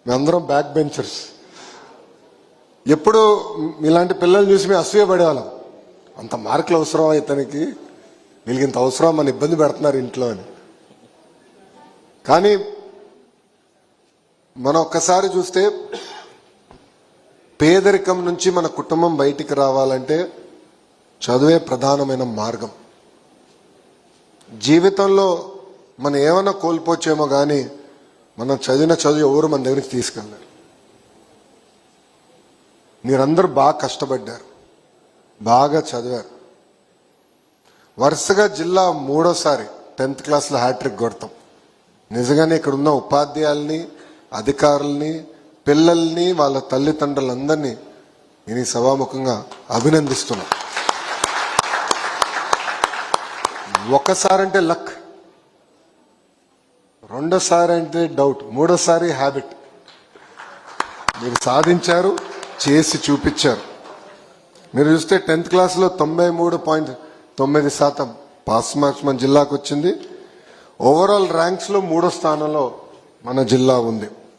మేమందరం back benchers. ఎప్పుడు ఇలాంటి పిల్లల్ని చూసి మేము అసూయపడేవాళ్ళం. అంత మార్కులు అవసరం ఇతనికి, వీళ్ళకి ఇంత అవసరం, మన ఇబ్బంది పెడుతున్నారు ఇంట్లో అని. కానీ మనం ఒక్కసారి చూస్తే పేదరికం నుంచి మన కుటుంబం బయటికి రావాలంటే చదువే ప్రధానమైన మార్గం. జీవితంలో మనం ఏమైనా కోల్పోవచ్చేమో కానీ మనం చదివిన చదువు ఎవరు మన దగ్గరికి తీసుకెళ్ళారు. మీరందరూ బాగా కష్టపడ్డారు, బాగా చదివారు. వరుసగా జిల్లా 3వ సారి 10th క్లాస్లో హ్యాట్రిక్ కొడతాం. నిజంగానే ఇక్కడ ఉన్న ఉపాధ్యాయుల్ని, అధికారుల్ని, పిల్లల్ని, వాళ్ళ తల్లిదండ్రులందరినీ నేను ఈ సభాముఖంగా అభినందిస్తున్నా. ఒకసారి అంటే లక్, 2వ సారి అంటే డౌట్, 3వ సారి హ్యాబిట్. మీరు సాధించారు, చేసి చూపించారు. మీరు చూస్తే 10th క్లాస్లో 93.9% పాస్ మార్క్స్ మన జిల్లాకు వచ్చింది. ఓవరాల్ ర్యాంక్స్లో 3వ స్థానంలో మన జిల్లా ఉంది.